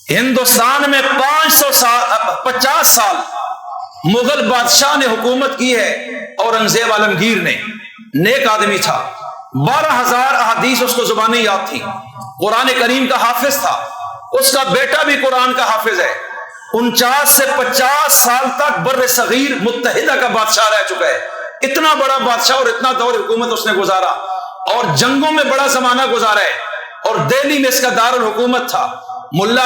ہندوستان میں 50 سال مغل بادشاہ نے حکومت کی ہے۔ اورنگزیب عالمگیر نے، نیک آدمی تھا، 12,000 احادیث اس کو زبانی یاد تھی، قرآن کریم کا حافظ تھا، اس کا بیٹا بھی قرآن کا حافظ ہے۔ 49 سے 50 سال تک بر صغیر متحدہ کا بادشاہ رہ چکا ہے۔ اتنا بڑا بادشاہ اور اتنا دور حکومت اس نے گزارا، اور جنگوں میں بڑا زمانہ گزارا ہے، اور دہلی میں اس کا دارالحکومت تھا۔ ملا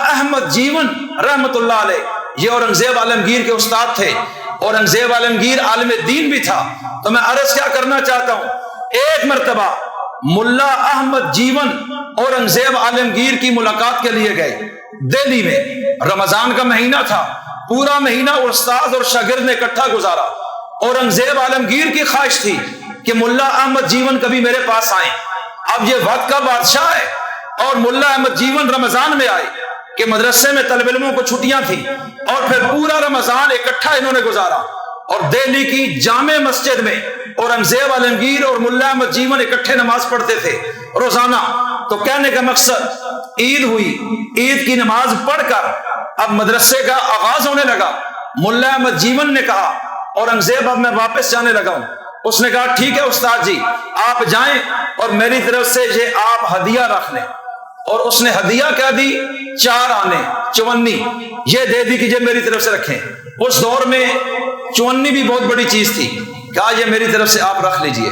احمد جیون رحمت اللہ علیہ یہ اورنگزیب عالمگیر کے استاد تھے۔ اورنگزیب عالمگیر عالم دین بھی تھا۔ تو میں عرض کیا کرنا چاہتا ہوں، ایک مرتبہ ملا احمد جیون اورنگزیب عالمگیر کی ملاقات کے لیے گئے دہلی میں۔ رمضان کا مہینہ تھا، پورا مہینہ استاد اور شاگرد نے اکٹھا گزارا۔ اورنگزیب عالمگیر کی خواہش تھی کہ ملا احمد جیون کبھی میرے پاس آئیں۔ اب یہ وقت کا بادشاہ ہے، اور ملا احمد جیون رمضان میں آئے کہ مدرسے میں طالب علموں کو چھٹیاں تھیں، اور پھر پورا رمضان اکٹھا انہوں نے گزارا۔ اور دہلی کی جامع مسجد میں اورنگزیب عالمگیر اور ملا احمد جیون اکٹھے نماز پڑھتے تھے روزانہ۔ تو کہنے کا مقصد، عید ہوئی، عید کی نماز پڑھ کر اب مدرسے کا آغاز ہونے لگا۔ ملا احمد جیون نے کہا، اورنگزیب اب میں واپس جانے لگا ہوں۔ اس نے کہا ٹھیک ہے استاد جی، آپ جائیں، اور میری طرف سے یہ آپ ہدیہ رکھ لیں۔ اور اس نے ہدیہ کیا دی؟ 4 آنے، چونی یہ دے دی کہ یہ میری طرف سے رکھیں۔ اس دور میں چونی بھی بہت بڑی چیز تھی۔ کہا یہ میری طرف سے آپ رکھ لیجئے۔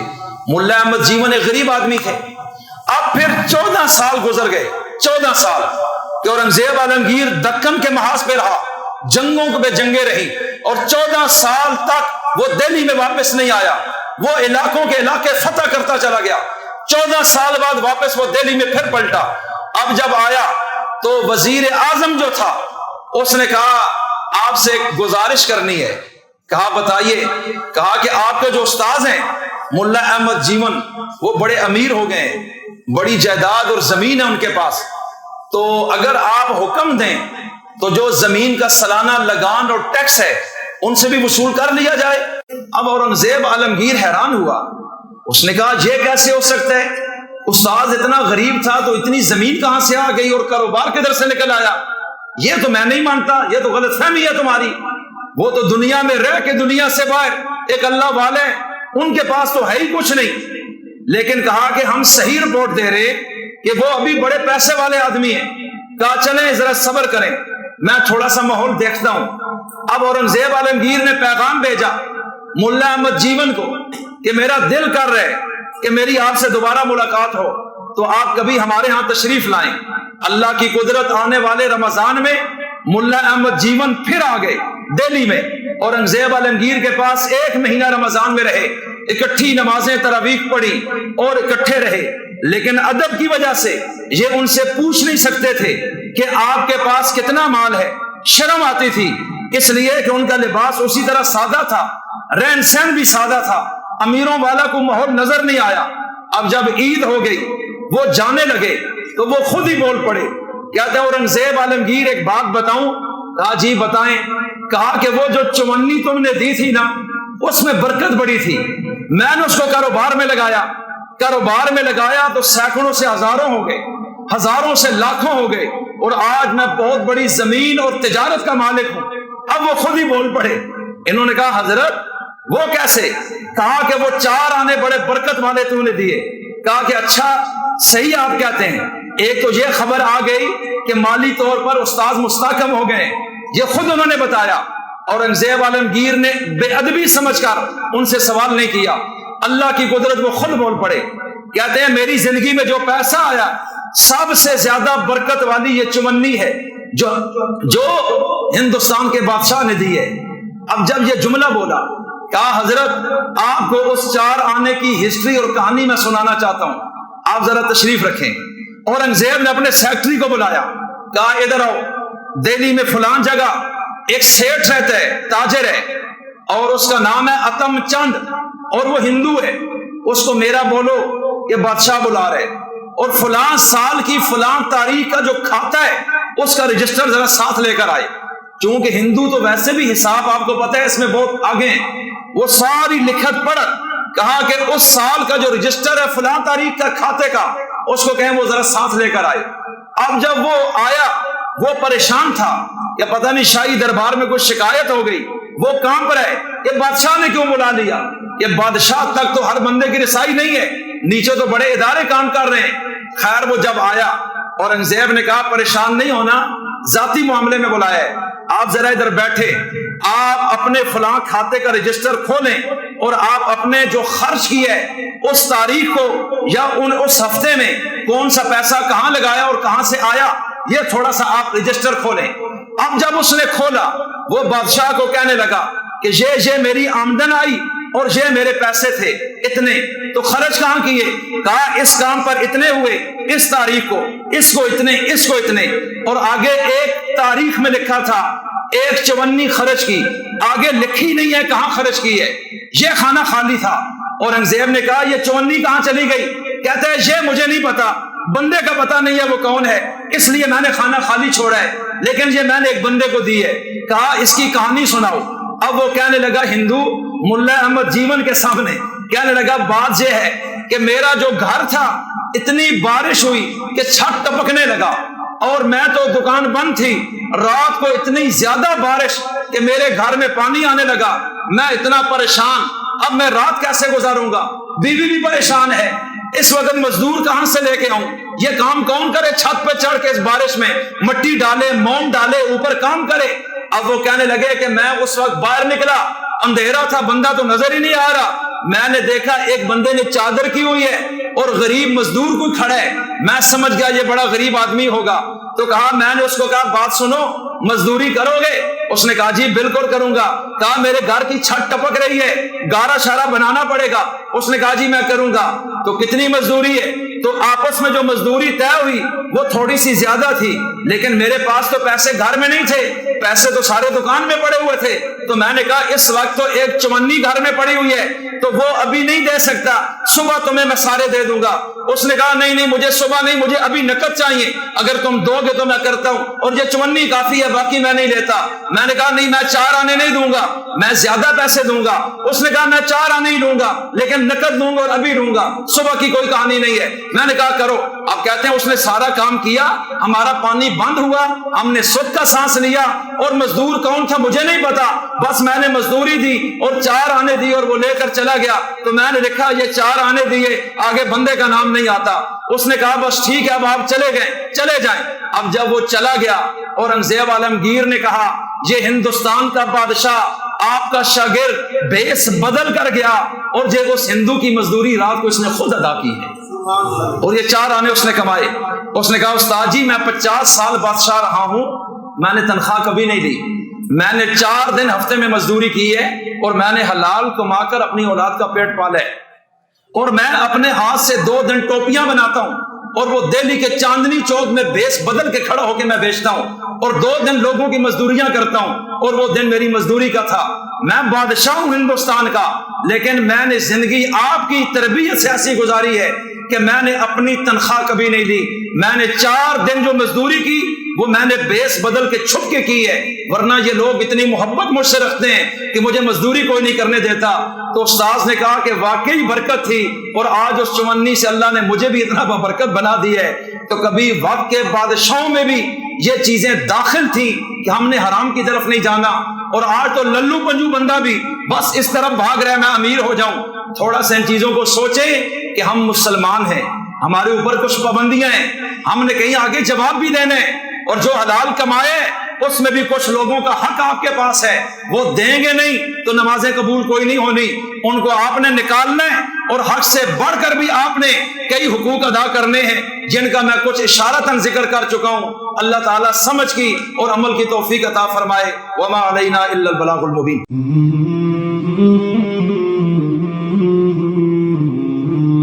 ملا احمد جیون ایک غریب آدمی تھے۔ اب پھر 14 سال گزر گئے، 14 سال کہ اورنگزیب عالمگیر دکن کے محاذ پہ رہا، جنگوں پہ جنگیں رہی، اور 14 سال تک وہ دہلی میں واپس نہیں آیا۔ وہ علاقوں کے علاقے فتح کرتا چلا گیا۔ 14 سال بعد واپس وہ دہلی میں پھر پلٹا۔ اب جب آیا تو وزیر اعظم جو تھا اس نے کہا آپ سے ایک گزارش کرنی ہے۔ کہا بتائیے۔ کہا کہ آپ کے جو استاذ ہیں ملا احمد جیون، وہ بڑے امیر ہو گئے ہیں، بڑی جائیداد اور زمین ہے ان کے پاس، تو اگر آپ حکم دیں تو جو زمین کا سالانہ لگان اور ٹیکس ہے ان سے بھی وصول کر لیا جائے۔ اب اورنگزیب عالمگیر حیران ہوا۔ اس نے کہا یہ کیسے ہو سکتا ہے؟ استاد اتنا غریب تھا تو اتنی زمین کہاں سے آ گئی، اور کاروبار کدھر سے نکل آیا؟ یہ تو میں نہیں مانتا، یہ تو غلط فہمی ہے تمہاری۔ وہ تو دنیا میں رہ کے دنیا سے باہر ایک اللہ والے، ان کے پاس تو ہے ہی کچھ نہیں۔ لیکن کہا کہ ہم صحیح رپورٹ دے رہے کہ وہ ابھی بڑے پیسے والے آدمی ہیں۔ کہا چلیں ذرا صبر کریں، میں تھوڑا سا ماحول دیکھتا ہوں۔ اب اورنگزیب عالمگیر نے پیغام بھیجا ملا احمد جیون کو کہ میرا دل کر رہا ہے کہ میری آپ سے دوبارہ ملاقات ہو، تو آپ کبھی ہمارے ہاں تشریف لائیں۔ اللہ کی قدرت، آنے والے رمضان میں ملا احمد جیون پھر آ گئے دہلی میں۔ اورنگزیب عالمگیر کے پاس 1 مہینہ رمضان میں رہے، اکٹھی نمازیں تراویح پڑھی اور اکٹھے رہے۔ لیکن ادب کی وجہ سے یہ ان سے پوچھ نہیں سکتے تھے کہ آپ کے پاس کتنا مال ہے، شرم آتی تھی، اس لیے کہ ان کا لباس اسی طرح سادہ تھا، رہن سہن بھی سادہ تھا، امیروں والا کو ماحول نظر نہیں آیا۔ اب جب عید ہو گئی، وہ جانے لگے تو وہ خود ہی بول پڑے۔ کہتے ہیں اورنگزیب عالمگیر ایک بات بتاؤں؟ کہا جی بتائیں۔ کہا کہ وہ جو چونی تم نے دی تھی نا، اس میں برکت بڑی تھی، میں نے اس کو کاروبار میں لگایا تو سینکڑوں سے ہزاروں ہو گئے، ہزاروں سے لاکھوں ہو گئے، اور آج میں بہت بڑی زمین اور تجارت کا مالک ہوں۔ اب وہ خود ہی بول پڑے۔ انہوں نے کہا حضرت وہ کیسے؟ کہا کہ وہ 4 آنے بڑے برکت والے تو نے دیے۔ کہا کہ اچھا صحیح آپ کہتے ہیں۔ ایک تو یہ خبر آ گئی کہ مالی طور پر استاذ مستحکم ہو گئے، یہ خود انہوں نے بتایا۔ اورنگزیب عالمگیر نے بے ادبی سمجھ کر ان سے سوال نہیں کیا۔ اللہ کی قدرت، وہ خود بول پڑے۔ کہتے ہیں میری زندگی میں جو پیسہ آیا سب سے زیادہ برکت والی یہ چمنی ہے جو ہندوستان کے بادشاہ نے دی ہے۔ اب جب یہ جملہ بولا، کہا حضرت آپ کو اس 4 آنے کی ہسٹری اور کہانی میں سنانا چاہتا ہوں، آپ ذرا تشریف رکھیں۔ اورنگزیب نے اپنے سیکٹری کو بلایا، کہا ادھر آؤ، دہلی میں فلان جگہ ایک سیٹھ رہتا ہے، تاجر ہے، اور اس کا نام ہے اتم چند، اور وہ ہندو ہے، اس کو میرا بولو کہ بادشاہ بلا رہے، اور فلان سال کی فلان تاریخ کا جو کھاتا ہے اس کا رجسٹر ذرا ساتھ لے کر آئے۔ چونکہ ہندو تو ویسے بھی حساب آپ کو پتہ ہے اس میں بہت آگے ہیں، وہ ساری لکھت پڑھت کہا کہ اس سال کا جو رجسٹر ہے فلاں تاریخ کا کھاتے کا، اس کو کہیں وہ ذرا ساتھ لے کر آئے۔ اب جب وہ آیا وہ پریشان تھا کہ پتہ نہیں شاہی دربار میں کوئی شکایت ہو گئی، وہ کام پر ہے کہ بادشاہ نے کیوں بلا لیا، کہ بادشاہ تک تو ہر بندے کی رسائی نہیں ہے، نیچے تو بڑے ادارے کام کر رہے ہیں۔ خیر وہ جب آیا اورنگزیب نے کہا پریشان نہیں ہونا، ذاتی معاملے میں بلایا ہے، آپ ذرا ادھر بیٹھے، آپ اپنے فلاں کھاتے کا رجسٹر کھولیں اور آپ اپنے جو خرچ کیا ہے اس تاریخ کو یا اس ہفتے میں کون سا پیسہ کہاں لگایا اور کہاں سے آیا، یہ تھوڑا سا آپ رجسٹر کھولیں۔ اب جب اس نے کھولا وہ بادشاہ کو کہنے لگا کہ یہ میری آمدن آئی اور یہ میرے پیسے تھے اتنے، تو خرچ کہاں کیے؟ کہا اس کام پر اتنے ہوئے، اس تاریخ کو، اس کو اتنے، اس کو اتنے، اور آگے ایک تاریخ میں لکھا تھا ایک چونی خرچ کی، آگے لکھی نہیں ہے کہاں خرچ کی ہے، یہ خانہ خالی تھا۔ اورنگزیب نے کہا یہ چونی کہاں چلی گئی؟ کہتا ہے یہ مجھے نہیں پتا، بندے کا پتہ نہیں ہے وہ کون ہے، اس لیے میں نے خانہ خالی چھوڑا ہے، لیکن یہ میں نے ایک بندے کو دی ہے۔ کہا اس کی کہانی سناؤ۔ اب وہ کہنے لگا ہندو ملا احمد جیون کے سامنے کہنے لگا بات یہ ہے کہ میرا جو گھر تھا اتنی بارش ہوئی کہ چھت ٹپکنے لگا اور میں تو دکان بند تھی، رات کو اتنی زیادہ بارش کہ میرے گھر میں پانی آنے لگا، میں اتنا پریشان، اب میں رات کیسے گزاروں گا، بیوی بھی پریشان ہے، اس وقت مزدور کہاں سے لے کے آؤں، یہ کام کون کرے، چھت پہ چڑھ کے اس بارش میں مٹی ڈالے، موم ڈالے، اوپر کام کرے۔ اب وہ کہنے لگے کہ میں اس وقت باہر نکلا، اندھیرا تھا، بندہ تو نظر ہی نہیں آ رہا، میں نے دیکھا ایک بندے نے چادر کی ہوئی ہے اور غریب مزدور کوئی کھڑا ہے، میں سمجھ گیا یہ بڑا غریب آدمی ہوگا، تو کہا میں نے اس کو کہا بات سنو مزدوری کرو گے؟ اس نے کہا جی بالکل کروں گا۔ کہا میرے گھر کی چھت ٹپک رہی ہے، گارا شارا بنانا پڑے گا۔ اس نے کہا جی میں کروں گا۔ تو کتنی مزدوری ہے؟ تو آپس میں جو مزدوری طے ہوئی وہ تھوڑی سی زیادہ تھی، لیکن میرے پاس تو پیسے گھر میں نہیں تھے، پیسے تو سارے دکان میں پڑے ہوئے تھے، تو میں نے کہا اس وقت تو ایک چونی گھر میں پڑی ہوئی ہے تو وہ ابھی نہیں دے سکتا، صبح تمہیں میں سارے دے دوں گا۔ اس نے کہا نہیں مجھے صبح نہیں، مجھے ابھی نقد چاہیے، اگر تم دو گے تو میں کرتا ہوں، اور یہ چونی کافی ہے باقی میں نہیں لیتا۔ میں نے کہا نہیں میں 4 آنے نہیں دوں گا، میں زیادہ پیسے دوں گا۔ اس نے کہا میں 4 آنے ہی دوں گا لیکن نقد دوں گا اور ابھی دوں گا، صبح کی کوئی کہانی نہیں ہے۔ میں نے کہا کرو۔ اب کہتے ہیں اس نے سارا کام کیا، ہمارا پانی بند ہوا، ہم نے سود کا سانس لیا، اور مزدور کون تھا مجھے نہیں پتا، بس میں نے مزدوری دی اور 4 آنے دی اور وہ لے کر چلا گیا۔ تو میں نے لکھا یہ 4 آنے دیے، آگے بندے کا نام نہیں آتا۔ اس نے کہا بس ٹھیک ہے اب آپ چلے گئے، چلے جائیں۔ اب جب وہ چلا گیا اورنگزیب عالمگیر نے کہا یہ ہندوستان کا بادشاہ آپ کا شاگرد بھیس بدل کر گیا اور یہ اس ہندو کی مزدوری رات کو اس نے خود ادا کی ہے، اور یہ 4 آنے اس نے کمائے۔ اس نے کہا استاد جی میں 50 سال بادشاہ رہا ہوں، میں نے تنخواہ کبھی نہیں دی، میں نے 4 دن ہفتے میں مزدوری کی ہے اور میں نے حلال کما کر اپنی اولاد کا پیٹ پالا ہے، اور میں اپنے ہاتھ سے 2 دن ٹوپیاں بناتا ہوں اور وہ دہلی کے چاندنی چوک میں بیس بدل کے کھڑا ہو کے میں بیچتا ہوں، اور 2 دن لوگوں کی مزدوریاں کرتا ہوں، اور وہ دن میری مزدوری کا تھا۔ میں بادشاہ ہوں ہندوستان کا، لیکن میں نے زندگی آپ کی تربیت سے ایسی گزاری ہے کہ میں نے اپنی تنخواہ کبھی نہیں لی، میں نے 4 دن جو مزدوری کی وہ میں نے بیس بدل کے چھپ کے کی ہے، ورنہ یہ لوگ اتنی محبت مجھ سے رکھتے ہیں کہ مجھے مزدوری کوئی نہیں کرنے دیتا۔ تو استاذ نے کہا کہ واقعی برکت تھی، اور آج اس چونی سے اللہ نے مجھے بھی اتنا برکت بنا دی ہے۔ تو کبھی وقت کے بادشاہوں میں بھی یہ چیزیں داخل تھی کہ ہم نے حرام کی طرف نہیں جانا، اور آج تو للو پنجو بندہ بھی بس اس طرف بھاگ رہا ہے میں امیر ہو جاؤں۔ تھوڑا سا ان چیزوں کو سوچیں کہ ہم مسلمان ہیں، ہمارے اوپر کچھ پابندیاں ہیں، ہم نے کہیں آگے جواب بھی دینے، اور جو حلال کمائے اس میں بھی کچھ لوگوں کا حق آپ کے پاس ہے، وہ دیں گے نہیں تو نمازیں قبول کوئی نہیں ہونی، ان کو آپ نے نکالنا ہے، اور حق سے بڑھ کر بھی آپ نے کئی حقوق ادا کرنے ہیں جن کا میں کچھ اشارتاً ذکر کر چکا ہوں۔ اللہ تعالیٰ سمجھ کی اور عمل کی توفیق عطا فرمائے۔ وما علینا الا البلاغ المبین۔